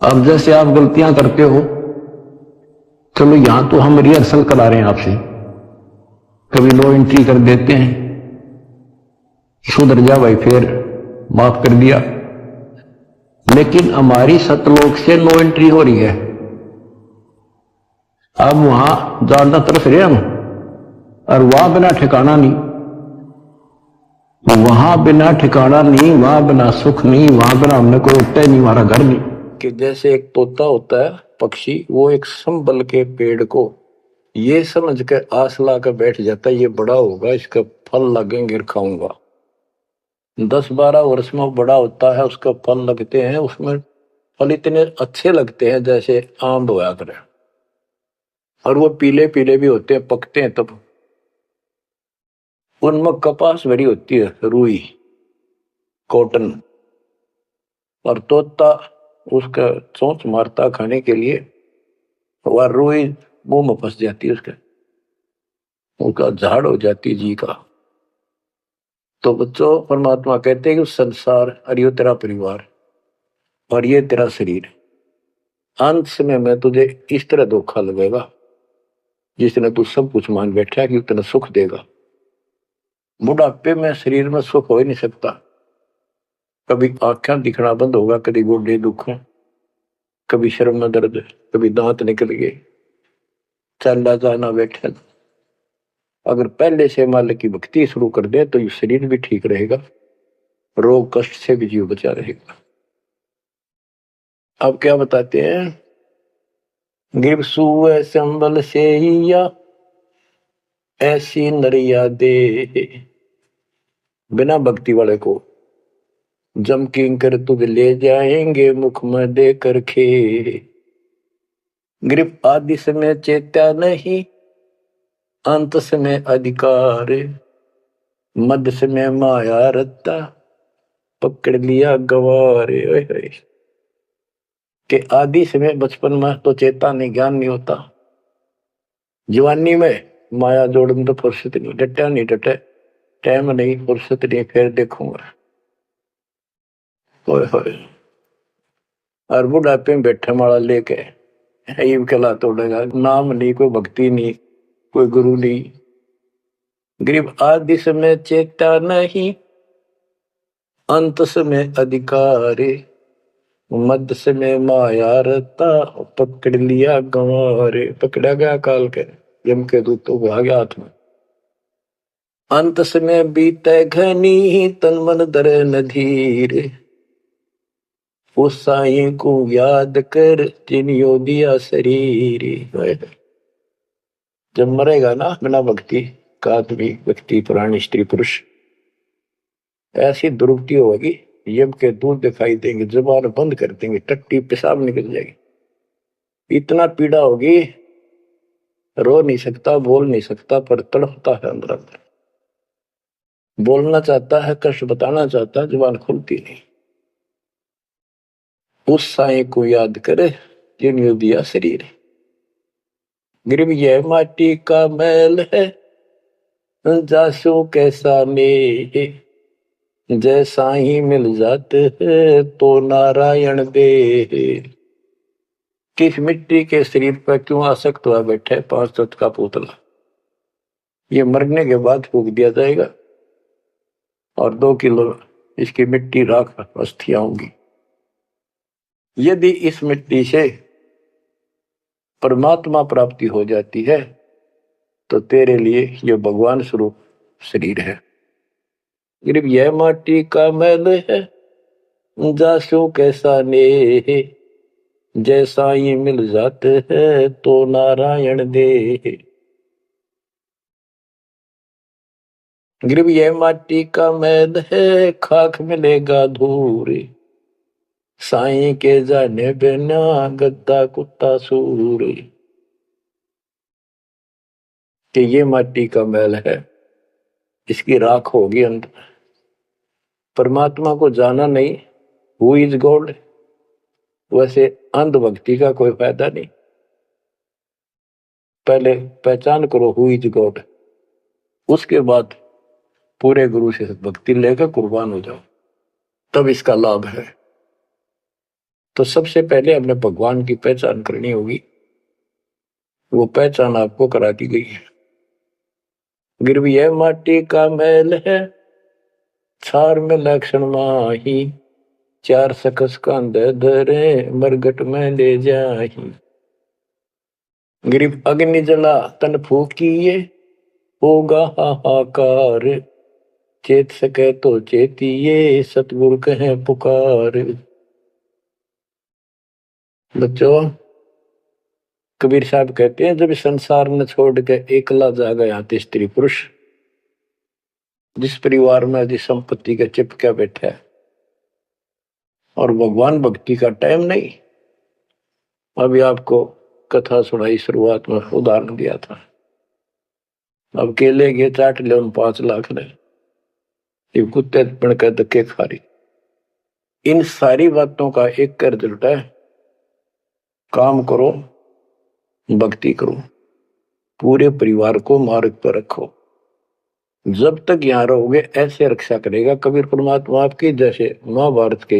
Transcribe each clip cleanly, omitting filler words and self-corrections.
अब जैसे आप गलतियां करते हो, चलो यहां तो हम रिहर्सल करा रहे हैं आपसे, कभी लो एंट्री कर देते हैं, सुधर जा भाई, फिर माफ कर दिया। लेकिन हमारी सतलोक से नो एंट्री हो रही है, अब वहां ज्यादा तरस रहे हम, और वहां बिना ठिकाना नहीं, वहां बिना ठिकाना नहीं, वहां बिना सुख नहीं, वहां बिना हमने कोई उठता ही नहीं, हमारा घर नहीं। कि जैसे एक तोता होता है पक्षी, वो एक संभल के पेड़ को ये समझ कर आस ला कर बैठ जाता है, ये बड़ा होगा, इसका फल लगेंगे, खाऊंगा। 10-12 वर्ष में वो बड़ा होता है, उसका फल लगते हैं, उसमें फल इतने अच्छे लगते हैं जैसे आम होया करे, और वो पीले पीले भी होते हैं, पकते हैं तब। उनमें कपास भरी होती है, रुई, कॉटन, और तोता उसका चोंच मारता खाने के लिए, वह रुई मुंह में फंस जाती है, उसका झाड़ हो जाती जी का। तो बच्चों, परमात्मा कहते हैं कि संसार और ये तेरा परिवार और ये तेरा शरीर, अंत समय में तुझे इस तरह धोखा लगेगा जिसने तू सब कुछ मान बैठा है कि उतना सुख देगा। बुढ़ापे में शरीर में सुख हो ही नहीं सकता, कभी आंखें दिखना बंद होगा, कभी गोडे दुख, कभी शर्म में दर्द, कभी दांत निकल गए, चलना जाना बैठा। अगर पहले से मालिक की भक्ति शुरू कर दे तो ये शरीर भी ठीक रहेगा, रोग कष्ट से भी जीव बचा रहेगा। अब क्या बताते हैं, गिर सुए संबल से या ऐसी नरिया दे, बिना भक्ति वाले को जम किंकर तुझ ले जाएंगे मुख में दे कर खे। ग्रिप आदि समय चेत्या नहीं, अंत समय अधिकार, मध्य समय माया रत्ता, पकड़ लिया गवारे। के आदि समय बचपन में तो चेता नहीं, ज्ञान नहीं होता, जवानी में माया जोड़न तो फुर्सत नहीं, डटा नहीं डटे, टाइम नहीं, फुर्सत नहीं, फिर देखूंगा। और बुढ़ापे में बैठे माला लेके ये कला तोड़ेगा, नाम नहीं, कोई भक्ति नहीं, कोई गुरु नहीं। गरीब आदि समय चेता नहीं, अंत समय अधिकारी, मध्य समय माया रता, पकड़ लिया गंवारे। पकड़ा गया काल के यम के दूत तो आ गया हाथ में। अंत समय बीते घनी, तन मन दरे नधीर, उस साईं को याद कर जिन्यो दिया शरीर। जब मरेगा ना बिना भक्ति का आदमी, व्यक्ति, प्राणी, स्त्री, पुरुष, ऐसी दुर्गति होगी, यम के दूध दिखाई देंगे, जुबान बंद कर देंगे, टट्टी पेशाब निकल जाएगी, इतना पीड़ा होगी, रो नहीं सकता, बोल नहीं सकता, पर तड़पता है अंदर अंदर, बोलना चाहता है, कष्ट बताना चाहता है, जुबान खुलती नहीं। उस साईं को याद करे जिन्होंने दिया शरीर। गरीब यह माटी का मैल है, जासू कैसा ने, जैसा ही मिल जाते है तो नारायण दे। किस मिट्टी के शरीर पर क्यों आसक्त हुआ बैठे 5 तत्व का पुतला, ये मरने के बाद फूक दिया जाएगा और 2 किलो इसकी मिट्टी राख अस्थियां होंगी। यदि इस मिट्टी से परमात्मा प्राप्ति हो जाती है तो तेरे लिए यह भगवान स्वरूप शरीर है। गरीब यह माटी का मैल है, जासू कैसा ने, जैसा ही मिल जाते है तो नारायण दे। गरीब यह माटी का मैल है, खाक मिलेगा धूर, साईं के जाने बिना गद्दा कुत्ता सूर। कि ये माटी का मैल है, इसकी राख होगी अंदर। परमात्मा को जाना नहीं, हु इज गॉड, वैसे अंधभक्ति का कोई फायदा नहीं। पहले पहचान करो हु इज गॉड, उसके बाद पूरे गुरु से भक्ति लेकर कुर्बान हो जाओ, तब इसका लाभ है। तो सबसे पहले हमने भगवान की पहचान करनी होगी। वो पहचान आपको करा दी गई है। गिरवी है माटी का मैल है, छार में लक्षण माही, चार सकस कांद धरे, मरगट में ले जाही। गिरिव अग्नि जला तन फूकिए, होगा हाहाकार, चेत सके तो चेतिए, सतगुरु कहे पुकार। बच्चों, कबीर साहब कहते हैं जब संसार में छोड़ के एकला जा गया स्त्री पुरुष, जिस परिवार में जिस संपत्ति के चिपका बैठा है और भगवान भक्ति का टाइम नहीं। अभी आपको कथा सुनाई, शुरुआत में उदाहरण दिया था। अब केले के चाट ले 5 लाख ले, कुत्ते बन के धक्के खा रही। इन सारी बातों का एक कर रिजल्ट है, काम करो, भक्ति करो, पूरे परिवार को मार्ग पर रखो। जब तक यहां रहोगे ऐसे रक्षा करेगा कबीर परमात्मा आपकी, जैसे महाभारत के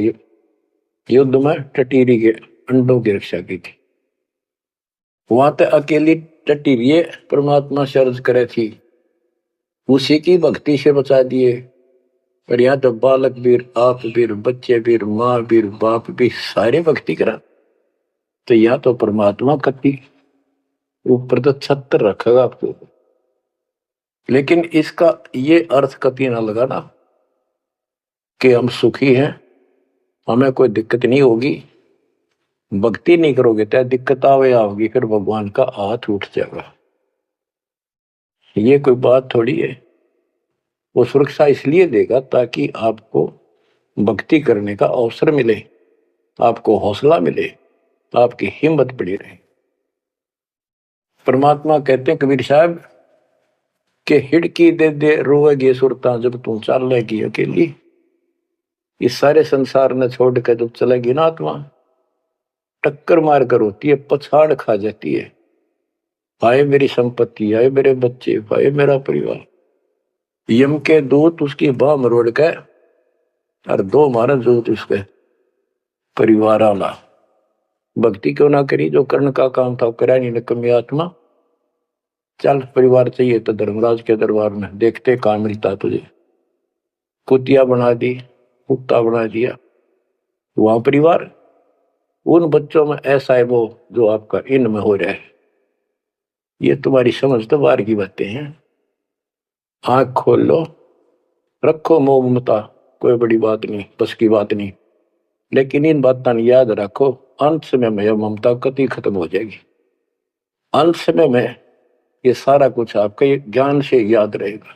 युद्ध में टटीरी के अंडों की रक्षा की थी। वहां तक अकेली टटीरी परमात्मा सर्ज करे थी, उसी की भक्ति से बचा दिए। और यहाँ तो बालक वीर, आप वीर, बच्चे वीर, माँ वीर, बाप भी सारे भक्ति करा। तो यहाँ तो परमात्मा कति ऊपर तो छत्र रखेगा आपको। लेकिन इसका ये अर्थ कभी ना लगाना कि हम सुखी हैं, हमें कोई दिक्कत नहीं होगी। भक्ति नहीं करोगे तो दिक्कत आओगी, फिर भगवान का हाथ उठ जाएगा। ये कोई बात थोड़ी है। वो सुरक्षा इसलिए देगा ताकि आपको भक्ति करने का अवसर मिले, आपको हौसला मिले, आपकी हिम्मत बढ़ी रहे। परमात्मा कहते हैं कबीर साहब के हिड़की दे दे रोएगी सुरता, जब तू चलेगी अकेली। इस सारे संसार ने छोड़ कर जब चलेगी ना आत्मा, टक्कर मार कर होती है, पछाड़ खा जाती है। हाय मेरी संपत्ति, हाय मेरे बच्चे, हाय मेरा परिवार। यम के दूत उसकी बाह मरोड़ के और 2 मारा दूत उसके परिवार वाला। भक्ति क्यों ना करी, जो कर्ण का काम था करा नहीं निकम्मी आत्मा। चल परिवार चाहिए तो धर्मराज के दरबार में देखते कहां मिलता तुझे। कुतिया बना दी, कुत्ता बना दिया। वहां परिवार, उन बच्चों में ऐसा है वो जो आपका इनमें हो रहा है। ये तुम्हारी समझ तो बाहर की बातें हैं। आंख खोल लो, रखो मोह ममता, कोई बड़ी बात नहीं, बस की बात नहीं। लेकिन इन बातों याद रखो, अंत समय में यह ममता कति खत्म हो जाएगी। अंत समय में ये सारा कुछ आपके ज्ञान से याद रहेगा।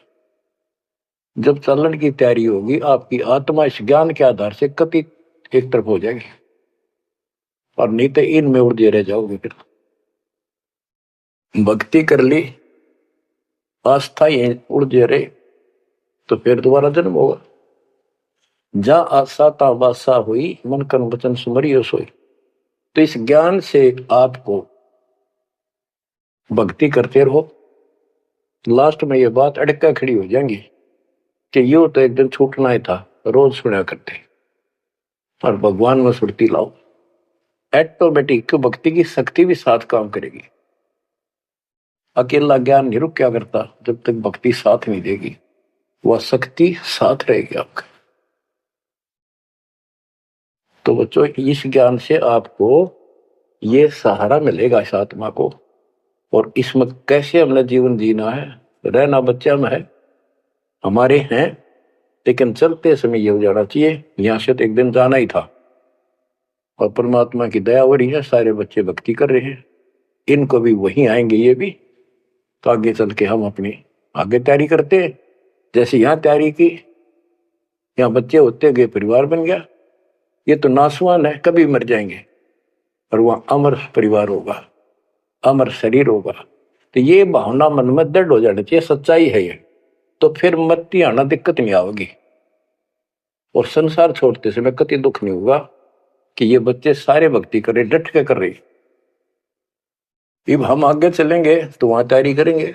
जब चलन की तैयारी होगी, आपकी आत्मा इस ज्ञान के आधार से कति एक तरफ हो जाएगी, और नहीं तो इनमें उलझे रह जाओगे। फिर भक्ति कर ली, आस्था ही उलझे रहे, तो फिर दोबारा जन्म होगा। जा आशा ता वासा हुई, मन कर्म वचन सुमरियो सोई। तो इस ज्ञान से आपको भक्ति करते रहो। लास्ट में ये बात अड़का खड़ी हो जाएंगी कि यूं तो एक दिन छूटना ही था, रोज सुना करते, और भगवान में सुरती लाओ। ऑटोमेटिक भक्ति की शक्ति भी साथ काम करेगी। अकेला ज्ञान नहीं रुक क्या करता, जब तक भक्ति साथ नहीं देगी, वह शक्ति साथ रहेगी आपका। तो बच्चों, इस ज्ञान से आपको ये सहारा मिलेगा इस आत्मा को, और इसमें कैसे हमने जीवन जीना है। रहना बच्चा में है, हमारे हैं, लेकिन चलते समय ये हो जाना चाहिए यहां से तो एक दिन जाना ही था। और परमात्मा की दया हो रही है, सारे बच्चे भक्ति कर रहे हैं, इनको भी वही आएंगे ये भी। तो आगे चल के हम अपनी आगे तैयारी करते हैं। जैसे यहाँ तैयारी की, यहाँ बच्चे होते गए, परिवार बन गया। ये तो नासवान है, कभी मर जाएंगे, और वहां अमर परिवार होगा, अमर शरीर होगा। तो ये भावना मन में दृढ़ हो जानी चाहिए, सच्चाई है ये। तो फिर मरती आना दिक्कत नहीं आएगी, और संसार छोड़ते समय कति दुख नहीं होगा कि ये बच्चे सारे भक्ति कर रहे, डट के कर रहे। अब हम आगे चलेंगे तो वहां तैयारी करेंगे,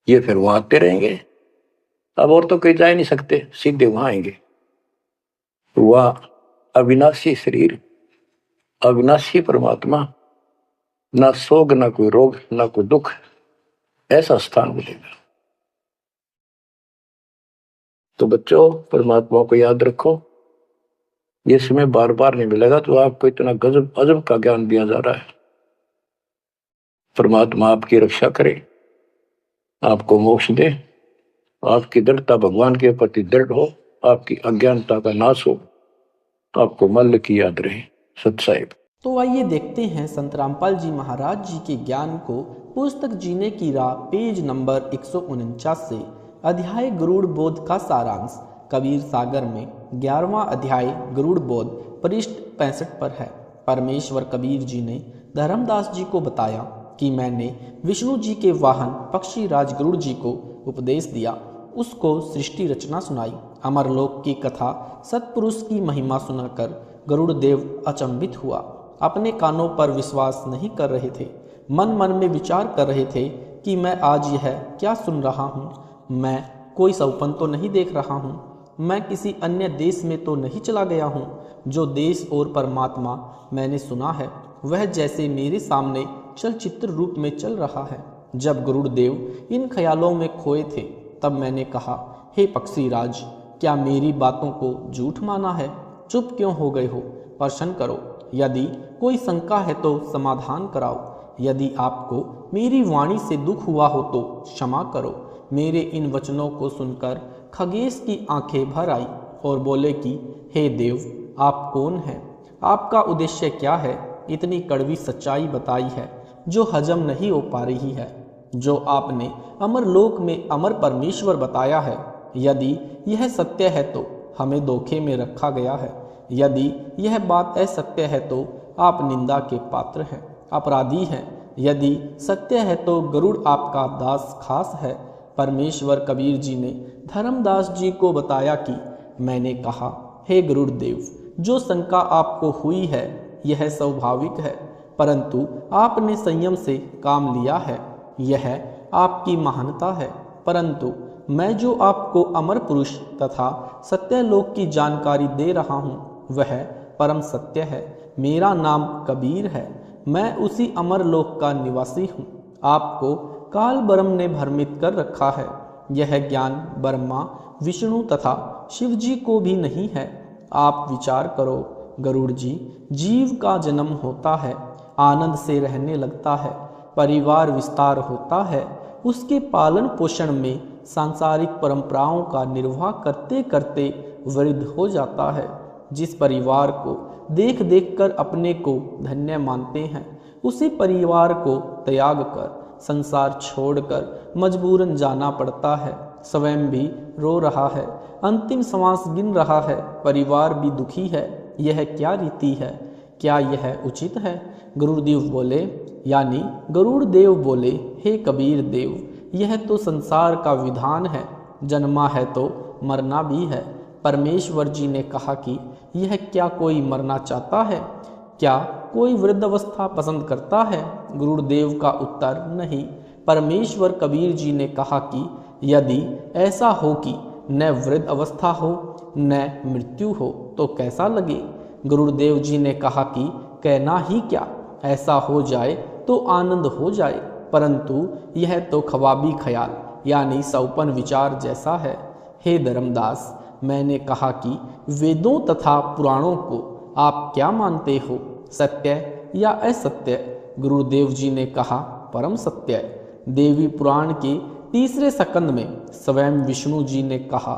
ये फिर वहां आते रहेंगे। अब और तो कहीं जा नहीं सकते, सीधे वहां आएंगे। वह अविनाशी शरीर अविनाशी परमात्मा, ना सोग, ना कोई रोग, ना कोई दुख, ऐसा स्थान मिलेगा। तो बच्चों, परमात्मा को याद रखो। ये समय बार बार नहीं मिलेगा, तो आपको इतना गजब अजब का ज्ञान दिया जा रहा है। परमात्मा आपकी रक्षा करे, आपको मोक्ष दे, आपकी दृढ़ता भगवान के प्रति दृढ़ हो, आपकी अज्ञानता का नाश हो, आपको मल्ल की याद रहे। सत्साहिब। तो आइए देखते हैं संत रामपाल जी महाराज जी के ज्ञान को पुस्तक जीने की राह पेज नंबर 149 से। अध्याय गरुड़ बोध का सारांश कबीर सागर में 11वां अध्याय गरुड़ बोध पृष्ठ 65 पर है। परमेश्वर कबीर जी ने धर्मदास जी को बताया कि मैंने विष्णु जी के वाहन पक्षी राज गरुड़ जी को उपदेश दिया, उसको सृष्टि रचना सुनाई, अमरलोक की कथा, सत्पुरुष की महिमा सुनाकर गरुड़ देव अचंभित हुआ। अपने कानों पर विश्वास नहीं कर रहे थे, मन मन में विचार कर रहे थे कि मैं आज यह क्या सुन रहा हूँ। मैं कोई सपन तो नहीं देख रहा हूँ, मैं किसी अन्य देश में तो नहीं चला गया हूँ। जो देश और परमात्मा मैंने सुना है वह जैसे मेरे सामने चलचित्र रूप में चल रहा है। जब गरुड़ देव इन ख्यालों में खोए थे तब मैंने कहा, हे पक्षी राज, क्या मेरी बातों को झूठ माना है? चुप क्यों हो गए हो? प्रश्न करो। यदि कोई शंका है तो समाधान कराओ। यदि आपको मेरी वाणी से दुख हुआ हो तो क्षमा करो। मेरे इन वचनों को सुनकर खगेश की आंखें भर आई और बोले कि हे देव, आप कौन हैं? आपका उद्देश्य क्या है? इतनी कड़वी सच्चाई बताई है जो हजम नहीं हो पा रही है। जो आपने अमरलोक में अमर परमेश्वर बताया है, यदि यह सत्य है तो हमें धोखे में रखा गया है। यदि यह बात असत्य है तो आप निंदा के पात्र हैं, अपराधी हैं। यदि सत्य है तो गरुड़ आपका दास खास है। परमेश्वर कबीर जी ने धर्मदास जी को बताया कि मैंने कहा, हे गरुड़ देव, जो शंका आपको हुई है यह स्वाभाविक है, परंतु आपने संयम से काम लिया है, यह आपकी महानता है। परंतु मैं जो आपको अमर पुरुष तथा सत्यलोक की जानकारी दे रहा हूँ वह परम सत्य है। मेरा नाम कबीर है, मैं उसी अमर लोक का निवासी हूँ। आपको काल ब्रह्म ने भ्रमित कर रखा है। यह ज्ञान ब्रह्मा, विष्णु तथा शिव जी को भी नहीं है। आप विचार करो गरुड़ जी, जीव का जन्म होता है, आनंद से रहने लगता है, परिवार विस्तार होता है, उसके पालन पोषण में सांसारिक परंपराओं का निर्वाह करते करते वृद्ध हो जाता है। जिस परिवार को देख देख कर अपने को धन्य मानते हैं, उसी परिवार को त्याग कर संसार छोड़कर मजबूरन जाना पड़ता है। स्वयं भी रो रहा है, अंतिम श्वास गिन रहा है, परिवार भी दुखी है। यह क्या रीति है? क्या यह उचित है? गरुड़देव बोले, यानी गरुड़ देव बोले, हे कबीर देव, यह तो संसार का विधान है, जन्मा है तो मरना भी है। परमेश्वर जी ने कहा कि यह क्या कोई मरना चाहता है? क्या कोई वृद्धावस्था पसंद करता है? गुरुदेव का उत्तर, नहीं। परमेश्वर कबीर जी ने कहा कि यदि ऐसा हो कि न वृद्ध अवस्था हो न मृत्यु हो तो कैसा लगे? गुरुदेव जी ने कहा कि कहना ही क्या, ऐसा हो जाए तो आनंद हो जाए, परंतु यह तो ख्वाबी ख्याल यानी सौपन विचार जैसा है। हे धर्मदास, मैंने कहा कि वेदों तथा पुराणों को आप क्या मानते हो, सत्य या असत्य? गुरुदेव जी ने कहा, परम सत्य। देवी पुराण के तीसरे स्कंद में स्वयं विष्णु जी ने कहा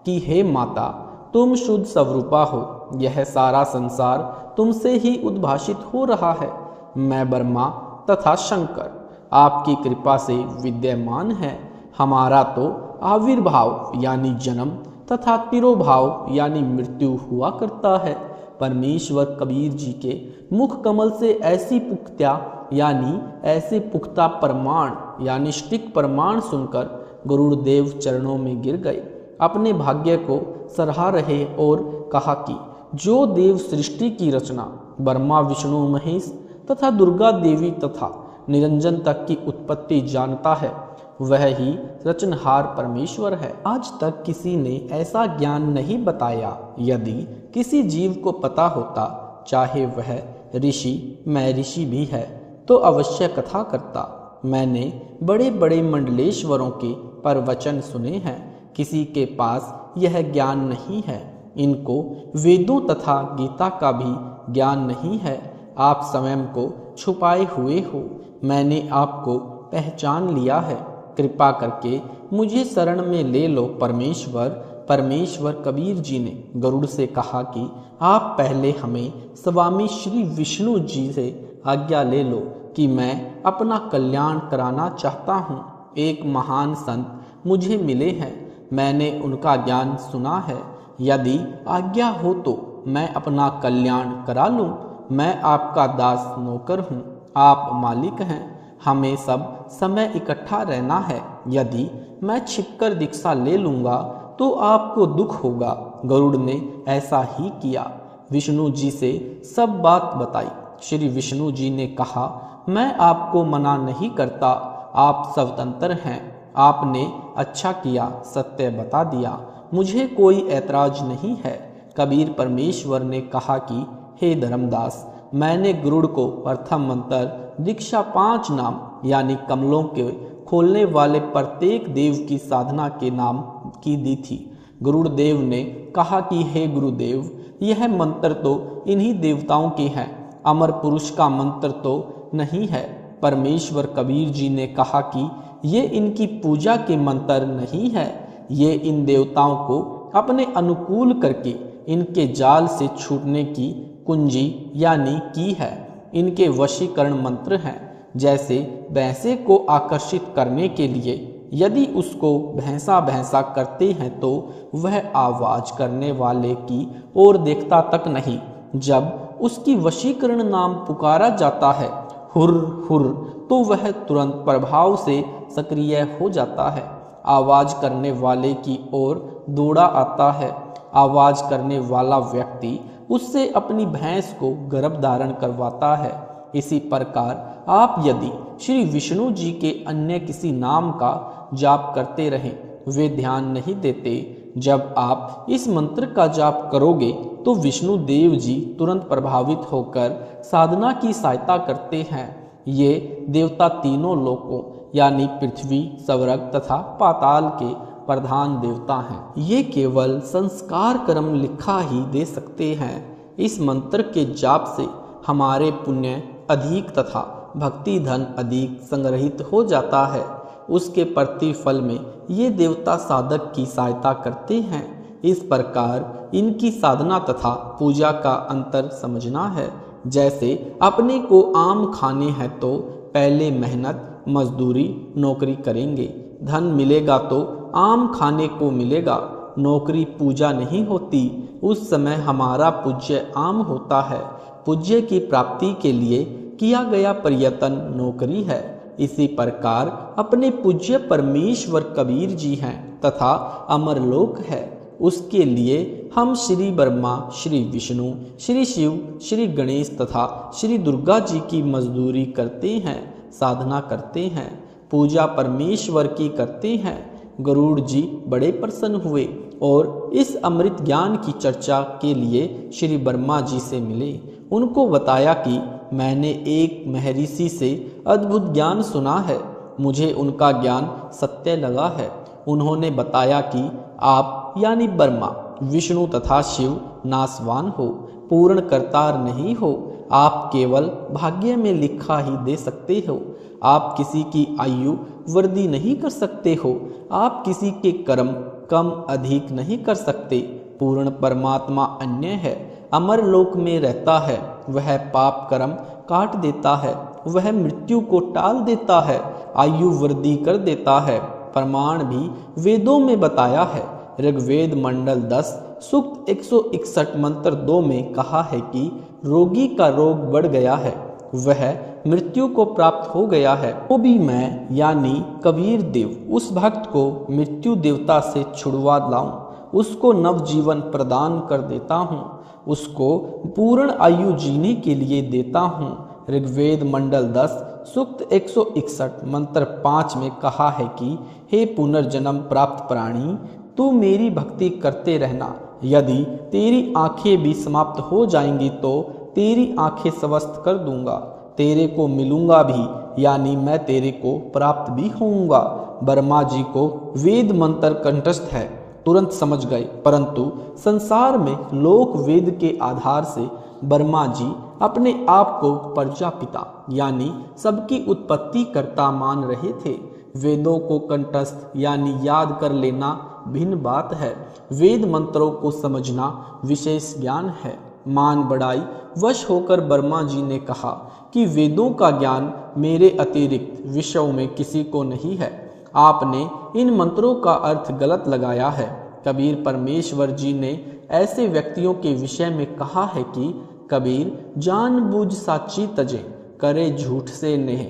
कि हे माता, तुम शुद्ध स्वरूपा हो, यह सारा संसार तुमसे ही उद्भाषित हो रहा है। मैं ब्रह्मा तथा शंकर आपकी कृपा से विद्यमान है। हमारा तो आविर्भाव यानी जन्म तथा तिरोभाव यानी मृत्यु हुआ करता है। परमेश्वर कबीर जी के मुख कमल से ऐसी पुख्ता यानी ऐसे पुख्ता प्रमाण यानी स्टिक प्रमाण सुनकर गुरुदेव चरणों में गिर गए, अपने भाग्य को सराह रहे और कहा कि जो देव सृष्टि की रचना ब्रह्मा विष्णु महेश तथा दुर्गा देवी तथा निरंजन तक की उत्पत्ति जानता है, वह ही रचनहार परमेश्वर है। आज तक किसी ने ऐसा ज्ञान नहीं बताया। यदि किसी जीव को पता होता, चाहे वह ऋषि मैं ऋषि भी है तो अवश्य कथा करता। मैंने बड़े बड़े मंडलेश्वरों के प्रवचन सुने हैं, किसी के पास यह ज्ञान नहीं है। इनको वेदों तथा गीता का भी ज्ञान नहीं है। आप स्वयं को छुपाए हुए हो, मैंने आपको पहचान लिया है। कृपा करके मुझे शरण में ले लो परमेश्वर। परमेश्वर कबीर जी ने गरुड़ से कहा कि आप पहले हमें स्वामी श्री विष्णु जी से आज्ञा ले लो कि मैं अपना कल्याण कराना चाहता हूँ। एक महान संत मुझे मिले हैं, मैंने उनका ज्ञान सुना है। यदि आज्ञा हो तो मैं अपना कल्याण करा लूँ। मैं आपका दास नौकर हूँ, आप मालिक हैं। हमें सब समय इकट्ठा रहना है। यदि मैं छिपकर दीक्षा ले लूँगा तो आपको दुख होगा। गरुड़ ने ऐसा ही किया, विष्णु जी से सब बात बताई। श्री विष्णु जी ने कहा, मैं आपको मना नहीं करता, आप स्वतंत्र हैं। आपने अच्छा किया, सत्य बता दिया, मुझे कोई ऐतराज नहीं है। कबीर परमेश्वर ने कहा कि हे धर्मदास, मैंने गरुड़ को प्रथम मंत्र दीक्षा 5 नाम यानी कमलों के खोलने वाले प्रत्येक देव की साधना के नाम की दी थी। गुरुदेव ने कहा कि हे गुरुदेव, यह मंत्र तो इन्हीं देवताओं के हैं, अमर पुरुष का मंत्र तो नहीं है। परमेश्वर कबीर जी ने कहा कि ये इनकी पूजा के मंत्र नहीं है, ये इन देवताओं को अपने अनुकूल करके इनके जाल से छूटने की कुंजी यानी की है। इनके वशीकरण मंत्र हैं। जैसे भैंसे को आकर्षित करने के लिए यदि उसको भैंसा भैंसा करते हैं तो वह आवाज करने वाले की ओर देखता तक नहीं। जब उसकी वशीकरण नाम पुकारा जाता है, हुर हुर, तो वह तुरंत प्रभाव से सक्रिय हो जाता है, आवाज करने वाले की ओर दौड़ा आता है। आवाज करने वाला व्यक्ति उससे अपनी भैंस को गर्भ धारण करवाता है। इसी प्रकार आप यदि श्री विष्णु जी के अन्य किसी नाम का जाप करते रहें, वे ध्यान नहीं देते। जब आप इस मंत्र का जाप करोगे तो विष्णु देव जी तुरंत प्रभावित होकर साधना की सहायता करते हैं। ये देवता तीनों लोकों यानी पृथ्वी, स्वर्ग तथा पाताल के प्रधान देवता हैं। ये केवल संस्कार कर्म लिखा ही दे सकते हैं। इस मंत्र के जाप से हमारे पुण्य अधिक तथा भक्ति धन अधिक संग्रहित हो जाता है। उसके प्रतिफल में ये देवता साधक की सहायता करते हैं। इस प्रकार इनकी साधना तथा पूजा का अंतर समझना है। जैसे अपने को आम खाने हैं तो पहले मेहनत मजदूरी नौकरी करेंगे, धन मिलेगा तो आम खाने को मिलेगा। नौकरी पूजा नहीं होती, उस समय हमारा पूज्य आम होता है। पूज्य की प्राप्ति के लिए किया गया प्रयत्न नौकरी है। इसी प्रकार अपने पूज्य परमेश्वर कबीर जी हैं तथा अमरलोक है। उसके लिए हम श्री ब्रह्मा, श्री विष्णु, श्री शिव, श्री गणेश तथा श्री दुर्गा जी की मजदूरी करते हैं, साधना करते हैं, पूजा परमेश्वर की करते हैं। गरुड़ जी बड़े प्रसन्न हुए और इस अमृत ज्ञान की चर्चा के लिए श्री ब्रह्मा जी से मिले। उनको बताया कि मैंने एक महर्षि से अद्भुत ज्ञान सुना है, मुझे उनका ज्ञान सत्य लगा है। उन्होंने बताया कि आप यानी ब्रह्मा, विष्णु तथा शिव नाशवान हो, पूर्ण करतार नहीं हो। आप केवल भाग्य में लिखा ही दे सकते हो। आप किसी की आयु वृद्धि नहीं कर सकते हो। आप किसी के कर्म कम अधिक नहीं कर सकते। पूर्ण परमात्मा अन्य है, अमर लोक में रहता है। वह पाप कर्म काट देता है, वह मृत्यु को टाल देता है, आयु वृद्धि कर देता है। प्रमाण भी वेदों में बताया है। ऋग्वेद मंडल 10 सूक्त 161 मंत्र 2 में कहा है कि रोगी का रोग बढ़ गया है, वह मृत्यु को प्राप्त हो गया है। वो भी मैं यानी कबीर देव उस भक्त को मृत्यु देवता से छुड़वा लाऊं, उसको नवजीवन प्रदान कर देता हूँ, उसको पूर्ण आयु जीने के लिए देता हूँ। ऋग्वेद मंडल 10 सूक्त 161 मंत्र 5 में कहा है कि हे पुनर्जन्म प्राप्त प्राणी, तू मेरी भक्ति करते रहना। यदि तेरी आंखें भी समाप्त हो जाएंगी तो तेरी आंखें स्वस्थ कर दूंगा, तेरे को मिलूंगा भी, यानी मैं तेरे को प्राप्त भी होऊंगा। वर्मा जी को वेद मंत्र कंठस्थ है, तुरंत समझ गए, परंतु संसार में लोक वेद के आधार से वर्मा जी अपने आप को प्रजापिता यानी सबकी उत्पत्ति कर्ता मान रहे थे। वेदों को कंठस्थ यानी याद कर लेना भिन्न बात है, वेद मंत्रों को समझना विशेष ज्ञान है। मान बढ़ाई वश होकर वर्मा जी ने कहा कि वेदों का ज्ञान मेरे अतिरिक्त विषयों में किसी को नहीं है। आपने इन मंत्रों का अर्थ गलत लगाया है। कबीर परमेश्वर जी ने ऐसे व्यक्तियों के विषय में कहा है कि कबीर जानबूझ साची तजे, करे झूठ से नेह,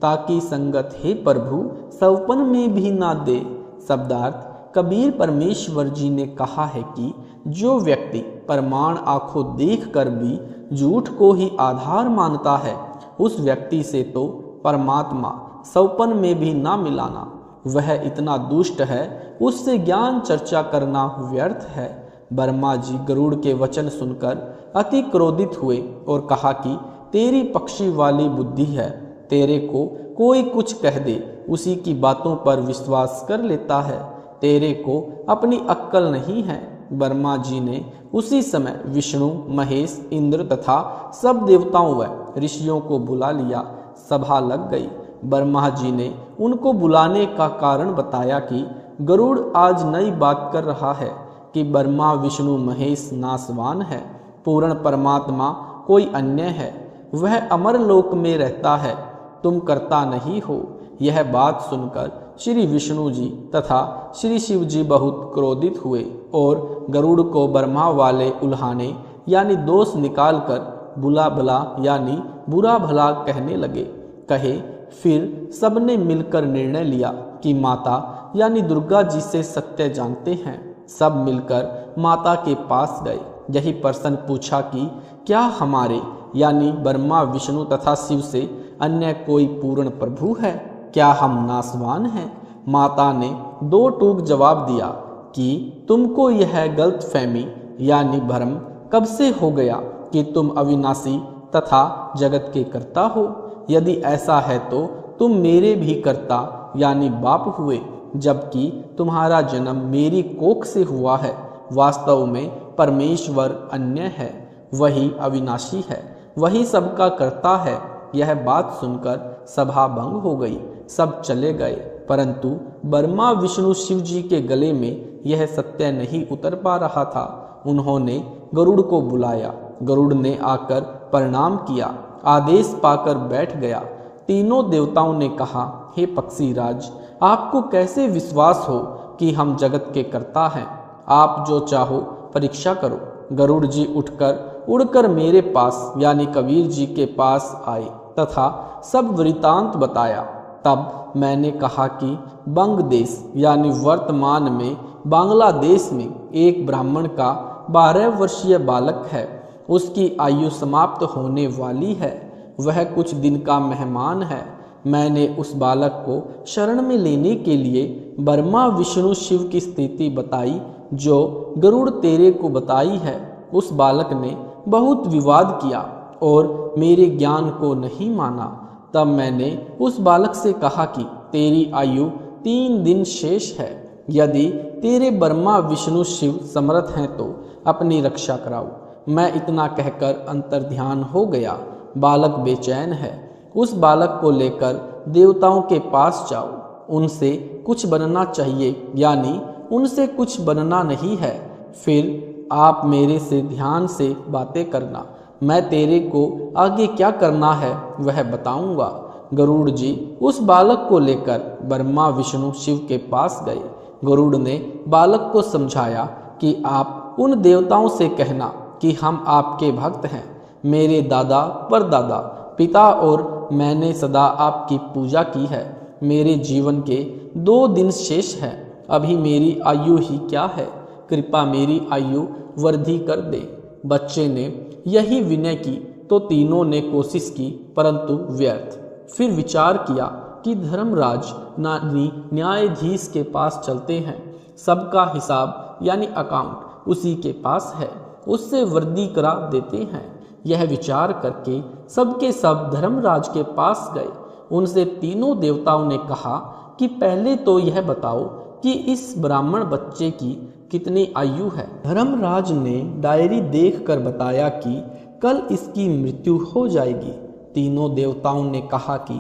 ताकि संगत हे प्रभु सवपन में भी ना दे। शब्दार्थ, कबीर परमेश्वर जी ने कहा है कि जो व्यक्ति प्रमाण आंखों देख कर भी झूठ को ही आधार मानता है, उस व्यक्ति से तो परमात्मा सवपन में भी ना मिलाना। वह इतना दुष्ट है, उससे ज्ञान चर्चा करना व्यर्थ है। वर्मा जी गरुड़ के वचन सुनकर अति क्रोधित हुए और कहा कि तेरी पक्षी वाली बुद्धि है, तेरे को कोई कुछ कह दे उसी की बातों पर विश्वास कर लेता है, तेरे को अपनी अक्कल नहीं है। वर्मा जी ने उसी समय विष्णु, महेश, इंद्र तथा सब देवताओं व ऋषियों को बुला लिया। सभा लग गई। वर्मा जी ने उनको बुलाने का कारण बताया कि गरुड़ आज नई बात कर रहा है कि ब्रह्मा, विष्णु, महेश नासवान है, पूर्ण परमात्मा कोई अन्य है, वह अमर लोक में रहता है, तुम करता नहीं हो। यह बात सुनकर श्री विष्णु जी तथा श्री शिव जी बहुत क्रोधित हुए और गरुड़ को ब्रह्मा वाले उल्हाने यानी दोष निकालकर बुला भला यानी बुरा भला कहने लगे। कहे फिर सबने मिलकर निर्णय लिया कि माता यानी दुर्गा जी से सत्य जानते हैं। सब मिलकर माता के पास गए। यही प्रश्न पूछा कि क्या हमारे यानी ब्रह्मा, विष्णु तथा शिव से अन्य कोई पूर्ण प्रभु है? क्या हम नासवान हैं? माता ने दो टूक जवाब दिया कि तुमको यह गलतफहमी यानी भ्रम कब से हो गया कि तुम अविनाशी तथा जगत के कर्ता हो। यदि ऐसा है तो तुम मेरे भी कर्ता यानी बाप हुए, जबकि तुम्हारा जन्म मेरी कोख से हुआ है। वास्तव में परमेश्वर अन्य है, वही अविनाशी है, वही सबका कर्ता है। यह बात सुनकर सभा भंग हो गई। सब चले गए, परंतु ब्रह्मा, विष्णु, शिव जी के गले में यह सत्य नहीं उतर पा रहा था। उन्होंने गरुड़ को बुलाया। गरुड़ ने आकर प्रणाम किया, आदेश पाकर बैठ गया। तीनों देवताओं ने कहा, हे पक्षीराज, आपको कैसे विश्वास हो कि हम जगत के कर्ता हैं? आप जो चाहो परीक्षा करो। गरुड़ जी उठकर उड़कर मेरे पास यानी कबीर जी के पास आए तथा सब वृतांत बताया। तब मैंने कहा कि बंग देश यानी वर्तमान में बांग्लादेश में एक ब्राह्मण का 12 वर्षीय बालक है। उसकी आयु समाप्त होने वाली है। वह कुछ दिन का मेहमान है। मैंने उस बालक को शरण में लेने के लिए ब्रह्मा, विष्णु, शिव की स्थिति बताई जो गरुड़ तेरे को बताई है। उस बालक ने बहुत विवाद किया और मेरे ज्ञान को नहीं माना। तब मैंने उस बालक से कहा कि तेरी आयु 3 दिन शेष है। यदि तेरे ब्रह्मा, विष्णु, शिव समर्थ हैं तो अपनी रक्षा कराओ। मैं इतना कहकर अंतर्ध्यान हो गया। बालक बेचैन है। उस बालक को लेकर देवताओं के पास जाओ। उनसे कुछ बनना चाहिए यानी उनसे कुछ बनना नहीं है। फिर आप मेरे से ध्यान से बातें करना। मैं तेरे को आगे क्या करना है वह बताऊंगा। गरुड़ जी उस बालक को लेकर ब्रह्मा, विष्णु, शिव के पास गए। गरुड़ ने बालक को समझाया कि आप उन देवताओं से कहना कि हम आपके भक्त हैं। मेरे दादा परदादा पिता और मैंने सदा आपकी पूजा की है। मेरे जीवन के 2 दिन शेष है। अभी मेरी आयु ही क्या है, कृपा मेरी आयु वृद्धि कर दे। बच्चे ने यही विनय की तो तीनों ने कोशिश की परंतु व्यर्थ। फिर विचार किया कि धर्मराज न्यायाधीश के पास चलते हैं। सबका हिसाब यानी अकाउंट उसी के पास है, उससे वृद्धि करा देते हैं। यह विचार करके सबके सब धर्मराज के पास गए। उनसे तीनों देवताओं ने कहा कि पहले तो यह बताओ कि इस ब्राह्मण बच्चे की कितनी आयु है। धर्मराज ने डायरी देखकर बताया कि कल इसकी मृत्यु हो जाएगी। तीनों देवताओं ने कहा कि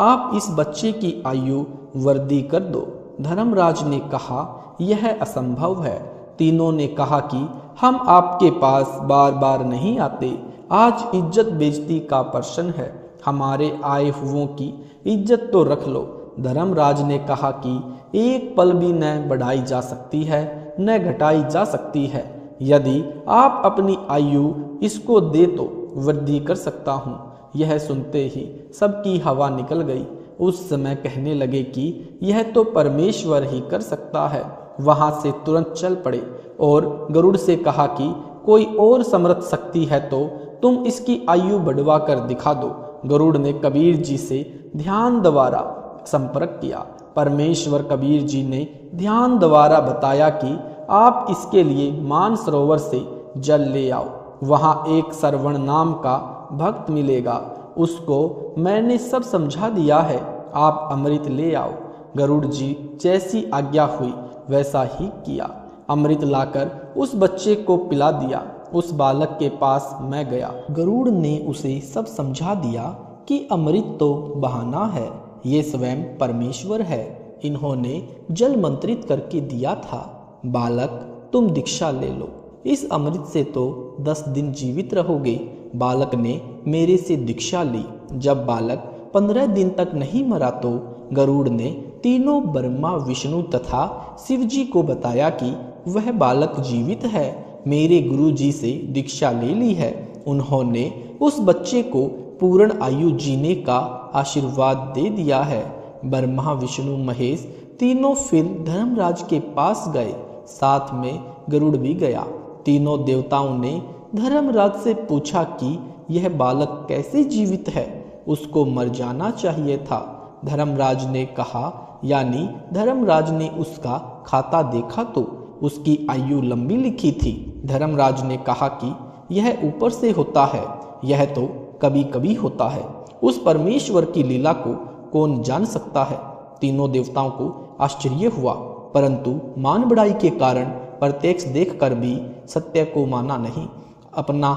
आप इस बच्चे की आयु वृद्धि कर दो। धर्मराज ने कहा यह असंभव है। तीनों ने कहा कि हम आपके पास बार बार नहीं आते, आज इज्जत बेइज्जती का प्रश्न है, हमारे आए हुओं की इज्जत तो रख लो। धर्मराज ने कहा कि एक पल भी न बढ़ाई जा सकती है न घटाई जा सकती है। यदि आप अपनी आयु इसको दे तो वृद्धि कर सकता हूँ। यह सुनते ही सबकी हवा निकल गई। उस समय कहने लगे कि यह तो परमेश्वर ही कर सकता है। वहां से तुरंत चल पड़े और गरुड़ से कहा कि कोई और समर्थ शक्ति है तो तुम इसकी आयु बढ़वा कर दिखा दो। गरुड़ ने कबीर जी से ध्यान द्वारा संपर्क किया। परमेश्वर कबीर जी ने ध्यान द्वारा बताया कि आप इसके लिए मानसरोवर से जल ले आओ। वहां एक श्रवण नाम का भक्त मिलेगा, उसको मैंने सब समझा दिया है, आप अमृत ले आओ। गरुड़ जी जैसी आज्ञा हुई वैसा ही किया। अमृत लाकर उस बच्चे को पिला दिया। उस बालक के पास मैं गया। गरुड़ ने उसे सब समझा दिया कि अमृत तो बहाना है, ये स्वयं परमेश्वर है, इन्होंने जल मंत्रित करके दिया था। बालक तुम दीक्षा ले लो, इस अमृत से तो 10 दिन जीवित रहोगे। बालक ने मेरे से दीक्षा ली। जब बालक 15 दिन तक नहीं मरा तो गरुड़ ने तीनों ब्रह्मा विष्णु तथा शिव जी को बताया कि वह बालक जीवित है, मेरे गुरु जी से दीक्षा ले ली है। उन्होंने उस बच्चे को पूर्ण आयु जीने का आशीर्वाद दे दिया है। ब्रह्मा विष्णु महेश तीनों फिर धर्मराज के पास गए, साथ में गरुड़ भी गया। तीनों देवताओं ने धर्मराज से पूछा कि यह बालक कैसे जीवित है, उसको मर जाना चाहिए था। धर्मराज ने कहा, यानी धर्मराज ने उसका खाता देखा तो उसकी आयु लंबी लिखी थी। धर्मराज ने कहा कि यह ऊपर से होता है, यह तो कभी कभी होता है, उस परमेश्वर की लीला को कौन जान सकता है। तीनों देवताओं को आश्चर्य हुआ, परंतु मान बढ़ाई के कारण प्रत्यक्ष देखकर भी सत्य को माना नहीं। अपना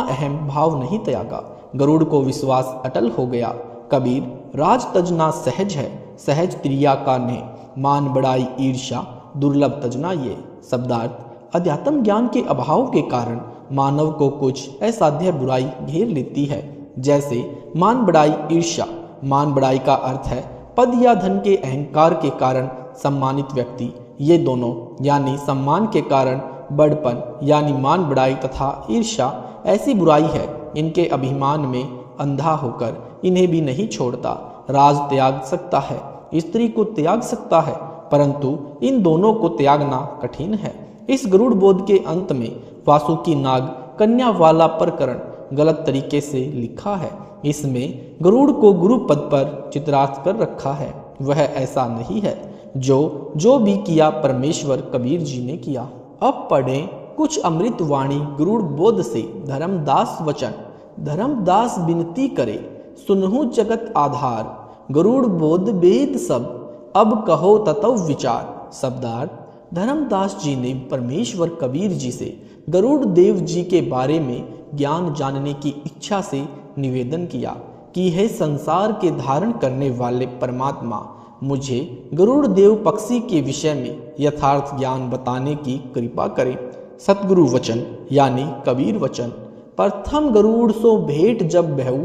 अहम भाव नहीं त्यागा। गरुड़ को विश्वास अटल हो गया। कबीर राज तजना सहज है, सहज क्रिया का ने, मान बढ़ाई ईर्ष्या दुर्लभ तजना ये। शब्दार्थ, अध्यात्म ज्ञान के अभाव के कारण मानव को कुछ असाध्य बुराई घेर लेती है, जैसे मान बढ़ाई ईर्ष्या। मान बढ़ाई का अर्थ है पद या धन के अहंकार के कारण सम्मानित व्यक्ति। ये दोनों यानी सम्मान के कारण बड़पन यानी मान बढ़ाई तथा ईर्ष्या ऐसी बुराई है, इनके अभिमान में अंधा होकर इन्हें भी नहीं छोड़ता। राज त्याग सकता है, स्त्री को त्याग सकता है, परंतु इन दोनों को त्यागना कठिन है। इस गरुड़ बोध के अंत में वासुकी नाग कन्या वाला प्रकरण गलत तरीके से लिखा है। इसमें गरुड़ को गुरु पद पर चित्रार्थ कर रखा है। वह ऐसा नहीं है। जो भी किया परमेश्वर कबीर जी ने किया। अब पढ़ें कुछ अमृत वाणी गरुड़ बोध से। धर्मदास वचन। धर्मदास विनती करे, सुनहु जगत आधार, गरुड़ बोध वेद सब, अब कहो ततव विचार। शब्दार्थ, धर्मदास जी ने परमेश्वर कबीर जी से गरुड़ देव जी के बारे में ज्ञान जानने की इच्छा से निवेदन किया कि हे संसार के धारण करने वाले परमात्मा, मुझे गरुड़ देव पक्षी के विषय में यथार्थ ज्ञान बताने की कृपा करें। सतगुरु वचन यानी कबीर वचन। प्रथम गरुड़ सो भेंट जब बहू,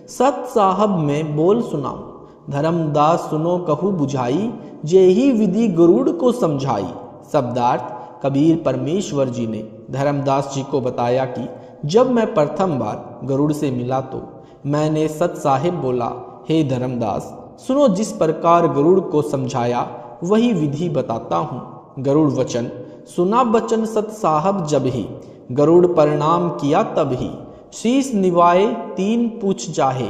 सत साहब में बोल सुनाऊं, धर्मदास सुनो कहू बुझाई, जेही विधि गरुड़ को समझाई। शब्दार्थ, कबीर परमेश्वर जी ने धर्मदास जी को बताया कि जब मैं प्रथम बार गरुड़ से मिला तो मैंने सत साहिब बोला, हे धर्मदास सुनो, जिस प्रकार गरुड़ को समझाया वही विधि बताता हूँ। गरुड़ वचन। सुना बचन सत साहब जब ही, गरुड़ प्रणाम किया तब ही, शीश निवाए तीन पूछ जाहे,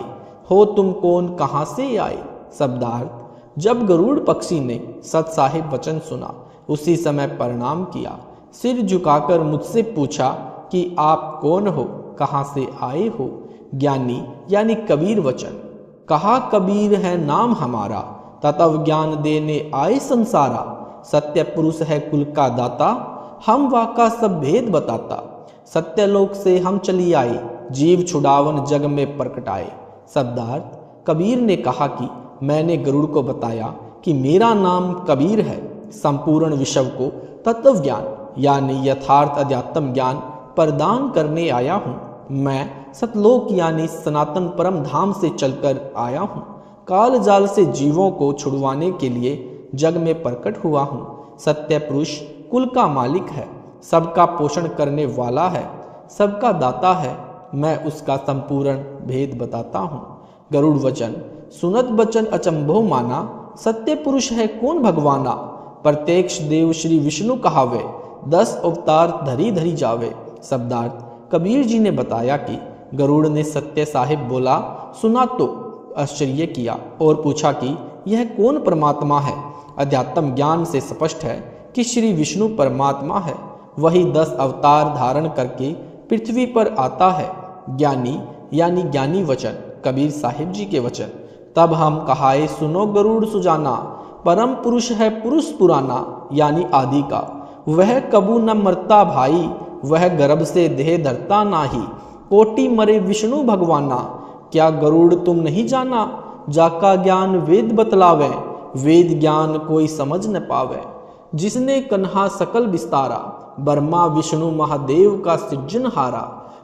हो तुम कौन कहाँ से आए। शब्दार्थ, जब गरुड़ पक्षी ने सत साहिब वचन सुना उसी समय प्रणाम किया, सिर झुकाकर मुझसे पूछा, कि आप कौन हो, कहाँ से आए हो। ज्ञानी यानी कबीर वचन, कहा कबीर है नाम हमारा, तत्व ज्ञान देने आए संसारा। सत्य पुरुष है कुल का दाता, हम वाका सब भेद बताता। सत्यलोक से हम चली आए, जीव छुड़ावन जग में प्रकटाए। शब्दार्थ, कबीर ने कहा कि मैंने गरुड़ को बताया कि मेरा नाम कबीर है। संपूर्ण विश्व को तत्व ज्ञान यानी यथार्थ अध्यात्म ज्ञान प्रदान करने आया हूँ। मैं सतलोक यानी सनातन परम धाम से चलकर आया हूँ। काल जाल से जीवों को छुड़वाने के लिए जग में प्रकट हुआ हूँ। सत्य पुरुष कुल का मालिक है, सबका पोषण करने वाला है, सबका दाता है। मैं उसका संपूर्ण भेद बताता हूँ। गरुड़ वचन, सुनत बचन अचंभो माना, सत्य पुरुष है कौन भगवाना। प्रत्यक्ष देव श्री विष्णु कहावे, 10 अवतार धरी धरी जावे। शब्दार्थ, कबीर जी ने बताया कि गरुड़ ने सत्य साहिब बोला सुना तो आश्चर्य किया और पूछा कि यह कौन परमात्मा है। अध्यात्म ज्ञान से स्पष्ट है कि श्री विष्णु परमात्मा है, वही 10 अवतार धारण करके पृथ्वी पर आता है। ज्ञानी यानी ज्ञानी वचन, कबीर साहिब जी के वचन। तब हम कहाए सुनो गरुड़ सुजाना, परम पुरुष है पुरुष पुराना यानी आदि का। वह कबू न मरता भाई, वह गर्भ से देह धरता नाही। कोटि मरे विष्णु भगवाना, क्या गरुड़ तुम नहीं जाना। जाका ज्ञान वेद बतलावे, वेद ज्ञान कोई समझ न पावे। जिसने कन्हा सकल विस्तारा, ब्रह्मा विष्णु महादेव का सृजनहारा।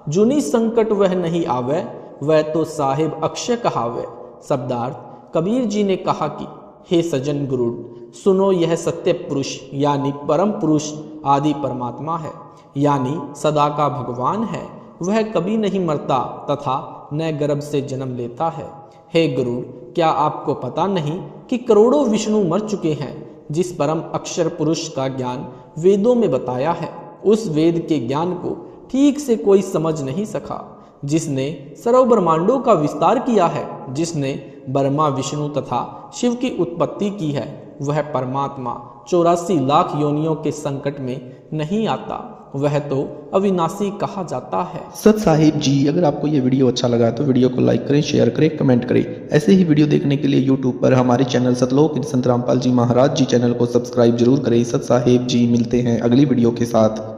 जुनी संकट वह नहीं आवे, वह तो साहिब अक्षय कहावे। शब्दार्थ, कबीर जी ने कहा कि हे सजन गरुड़ सुनो, यह सत्य पुरुष यानी परम पुरुष आदि परमात्मा है, यानी सदा का भगवान है। वह कभी नहीं मरता तथा न गर्भ से जन्म लेता है। हे गरुड़, क्या आपको पता नहीं कि करोड़ों विष्णु मर चुके हैं। जिस परम अक्षर पुरुष का ज्ञान वेदों में बताया है, उस वेद के ज्ञान को ठीक से कोई समझ नहीं सका। जिसने सर्व ब्रह्मांडों का विस्तार किया है, जिसने ब्रह्मा विष्णु तथा शिव की उत्पत्ति की है, वह परमात्मा 84 लाख योनियों के संकट में नहीं आता। वह तो अविनाशी कहा जाता है। सत साहिब जी, अगर आपको ये वीडियो अच्छा लगा तो वीडियो को लाइक करें, शेयर करें, कमेंट करें। ऐसे ही वीडियो देखने के लिए YouTube पर हमारे चैनल सतलोक संत रामपाल जी महाराज जी चैनल को सब्सक्राइब जरूर करें। सत साहिब जी, मिलते हैं अगली वीडियो के साथ।